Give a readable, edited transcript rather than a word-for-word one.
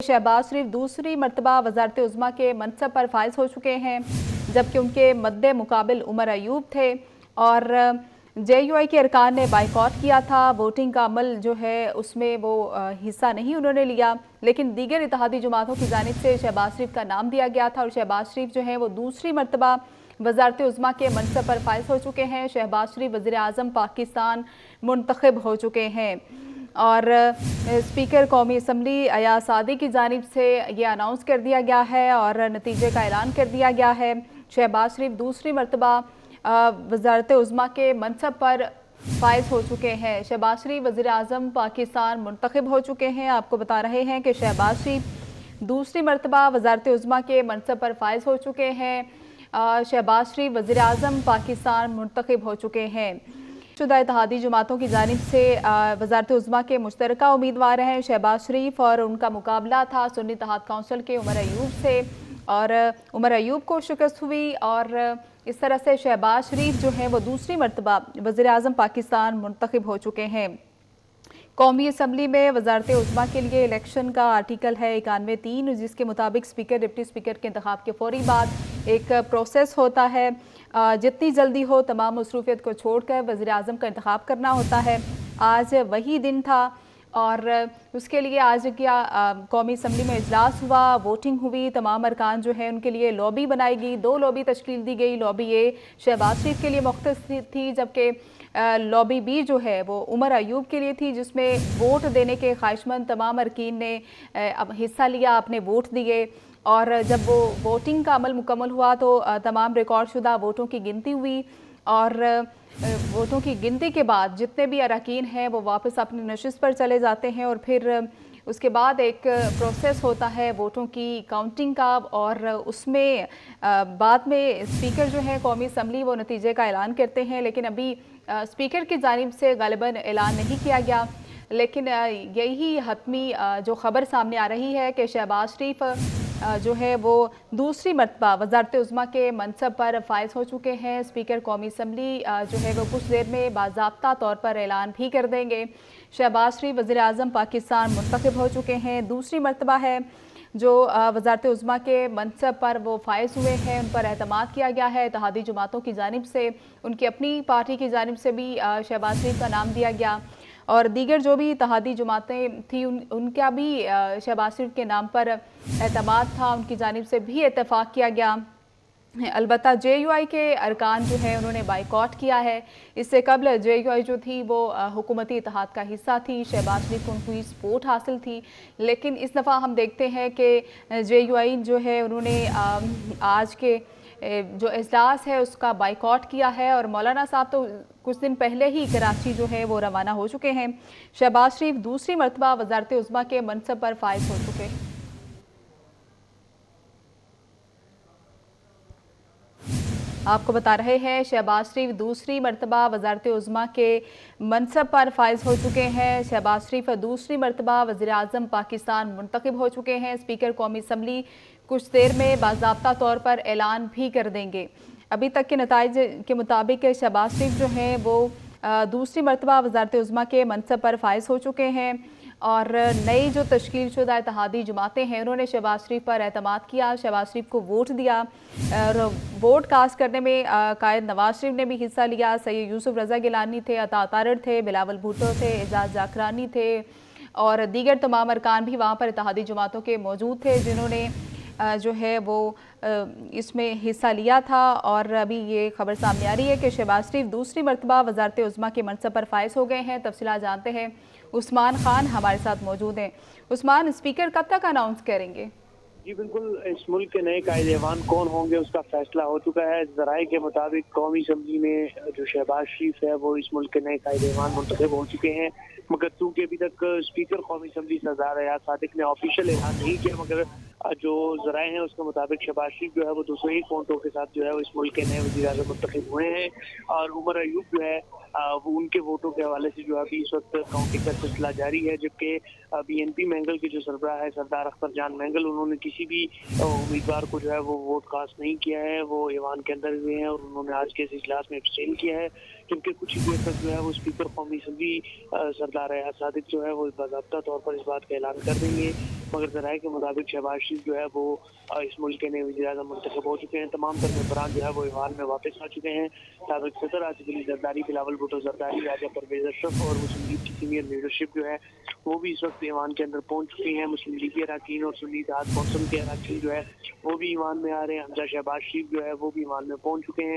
शहबाज शरीफ दूसरी मरतबा वज़ारत उज़्मा के मनसब पर फाइज हो चुके हैं, जबकि उनके मद्दे मुकाबिल उमर अयूब थे और JUI के अरकान ने बाइकॉट किया था। वोटिंग का अमल जो है उसमें वो हिस्सा नहीं उन्होंने लिया, लेकिन दीगर इत्तेहादी जमातों की जानिब से शहबाज शरीफ का नाम दिया गया था और शहबाज शरीफ जो है वो दूसरी मरतबा वज़ारत उज़्मा के मनसब पर फाइज हो चुके हैं। शहबाज शरीफ वज़ीर आज़म पाकिस्तान मुंतखब हो चुके हैं और स्पीकर कौमी असम्बली अयाज सादी की जानिब से ये अनाउंस कर दिया गया है और नतीजे का ऐलान कर दिया गया है। शहबाज शरीफ दूसरी मरतबा वज़ारत उज़्मा के मनसब पर फाइज हो चुके हैं। शहबाज शरीफ वज़ीर आज़म पाकिस्तान मुंतखब हो चुके हैं। आपको बता रहे हैं कि शहबाज शरीफ दूसरी मरतबा वज़ारत उज़्मा के मनसब पर फाइज हो चुके हैं। शहबाज शरीफ वज़ीर आज़म पाकिस्तान मुंतखब हो चुके हैं। शुदा इत्तेहादी जमातों की जानिब से वज़ारत उज़्मा के मुश्तरका उम्मीदवार हैं शहबाज शरीफ और उनका मुकाबला था सुन्नी इत्तेहाद काउंसिल के उमर अयूब से और उमर अयूब को शिकस्त हुई और इस तरह से शहबाज शरीफ जो हैं वो दूसरी मरतबा वज़ीर आज़म पाकिस्तान मुंतखब हो चुके हैं। कौमी असम्बली में वज़ारत उज़्मा के लिए इलेक्शन का आर्टिकल है 91(3), जिसके मुताबिक स्पीकर डिप्टी स्पीकर के इंतखाब के फौरी बाद एक प्रोसेस होता है। जितनी जल्दी हो तमाम मसरूफियत को छोड़कर वज़ीर आज़म का इंतखाब करना होता है। आज वही दिन था और उसके लिए आज क्या कौमी असम्बली में इजलास हुआ, वोटिंग हुई, तमाम अरकान जो है उनके लिए लॉबी बनाई गई, 2 लॉबी तश्कील दी गई। लॉबी ए शहबाज शरीफ के लिए मुख्तस थी, जबकि लॉबी बी जो है वो उमर अयूब के लिए थी, जिसमें वोट देने के ख्वाहिशमंद तमाम अरकीन ने हिस्सा लिया, अपने वोट दिए और जब वो वोटिंग का अमल मुकम्मल हुआ तो तमाम रिकॉर्ड शुदा वोटों की गिनती हुई और वोटों की गिनती के बाद जितने भी अरकान हैं वो वापस अपनी नशिस्त पर चले जाते हैं और फिर उसके बाद एक प्रोसेस होता है वोटों की काउंटिंग का और उसमें बाद में स्पीकर जो है कौमी असम्बली वो नतीजे का ऐलान करते हैं। लेकिन अभी स्पीकर की जानिब से गालिबन ऐलान नहीं किया गया, लेकिन यही हतमी जो ख़बर सामने आ रही है कि शहबाज शरीफ जो है वो दूसरी मरतबा वज़ारत उज़्मा के मनसब पर फाइज हो चुके हैं। स्पीकर कौमी असम्बली जो है वो कुछ देर में बाज़ाब्ता तौर पर ऐलान भी कर देंगे। शहबाज शरीफ वज़ीर आज़म पाकिस्तान मुंतखब हो चुके हैं, दूसरी मरतबा है जो वज़ारत उज़्मा के मनसब पर वो फाइज हुए हैं, उन पर एतमाद किया गया है इत्तेहादी जमातों की जानिब से, उनकी अपनी पार्टी की जानिब से भी शहबाज शरीफ का नाम दिया गया और दीगर जो भी इत्तेहादी जमातें थी उनका भी शहबाज शरीफ के नाम पर एतमाद था, उनकी जानिब से भी इत्तेफाक किया गया। अलबत्ता JUI के अरकान जो है उन्होंने बाइकॉट किया है। इससे कबल JUI जो थी वो हुकूमती इत्तेहाद का हिस्सा थी, शहबाज शरीफ को उनकी सपोर्ट हासिल थी, लेकिन इस दफ़ा हम देखते हैं कि JUI जो है उन्होंने आज के जो इजलास है उसका बाइकॉट किया है और मौलाना साहब तो कुछ दिन पहले ही कराची जो है वो रवाना हो चुके हैं। शहबाज शरीफ दूसरी मरतबा वज़ारत उज़्मा के मनसब पर फाइज हो चुके हैं। आपको बता रहे हैं शहबाज शरीफ दूसरी मरतबा वज़ारत उज़्मा के मनसब पर फाइज हो चुके हैं। शहबाज शरीफ दूसरी मरतबा वज़ीर आज़म पाकिस्तान मुंतखब हो चुके हैं। स्पीकर कौमी असम्बली कुछ देर में बाज़ाब्ता तौर पर ऐलान भी कर देंगे। अभी तक के नताइज के मुताबिक शहबाज शरीफ जो हैं वो दूसरी मरतबा वज़ारत उज़्मा के मनसब पर फाइज हो चुके हैं और नई जो तश्कील शुदा इत्तेहादी जमातें हैं उन्होंने शहबाज शरीफ पर एतमाद किया, शहबाज शरीफ को वोट दिया और वोट कास्ट करने में कायद नवाज शरीफ ने भी हिस्सा लिया। सैयद यूसुफ रज़ा गिलानी थे, अता तारड़ थे, बिलावल भुट्टो थे, एजाज जाकरानी थे और दीगर तमाम अरकान भी वहाँ पर इत्तेहादी जमातों के मौजूद थे जिन्होंने जो है वो इसमें हिस्सा लिया था। और अभी ये खबर सामने आ रही है कि शहबाज शरीफ दूसरी मरतबा वज़ारत उज़्मा के मनसब पर फाइज हो गए हैं। तफसीलात जानते हैं, उस्मान खान हमारे साथ मौजूद हैं। उस्मान, स्पीकर कब तक अनाउंस करेंगे? जी बिल्कुल, इस मुल्क के नए कायदेवान कौन होंगे उसका फैसला हो चुका है। ज़राए के मुताबिक कौमी असम्बली में जो शहबाज शरीफ है वो इस मुल्क के नए कायदेवान मुंतखब हो चुके हैं, मगर चूँकि अभी तक स्पीकर कौमी असम्बली सरदार अयाज सादिक ने ऑफिशियल ऐलान नहीं किया, मगर जो ज़राए हैं उसके मुताबिक शहबाज शरीफ जो है वो 201 वोटों के साथ जो है वो इस मुल्क के नए वज़ीर आज़म मुंतखब हुए हैं और उमर अयूब जो है वो उनके वोटों के हवाले से जो है अभी इस वक्त काउंटिंग का सिलसिला जारी है। जबकि BNP मैंगल के जो सरबराह है सरदार अख्तर जान मैंगल, उन्होंने किसी भी उम्मीदवार को जो है वो वोट कास्ट नहीं किया है, वो ईवान के अंदर हुए हैं और उन्होंने आज के इस इजलास में एब्सटेन किया है। क्योंकि कुछ ही देर तक जो है वो स्पीकर कौमी असम्बली सरदार अयाज सादिक जो है वो बाज़ाब्ता तौर पर इस बात का ऐलान कर देंगे मगर ज़राए के मुताबिक शहबाज शरीफ जो है वो इस मुल्क के नए वज़ीर-ए-आज़म मुंतखब हो चुके हैं। तमाम तर मेंबरान जो है वो ईवान में वापस आ चुके हैं। साबिक़ सदर आसिफ अली ज़रदारी, बिलावल भुट्टो ज़रदारी, राजा परवेज़ अशरफ और मुस्लिम लीग की सीनियर लीडरशिप जो है वो भी इस वक्त ईवान के अंदर पहुंच चुकी हैं। मुस्लिम लीग के अरकान और सुन्नी इत्तेहाद कौंसिल के अरकान जो है वो भी ईवान में आ रहे हैं। हमजा शहबाज शरीफ जो है वो भी ईवान में पहुंच चुके हैं।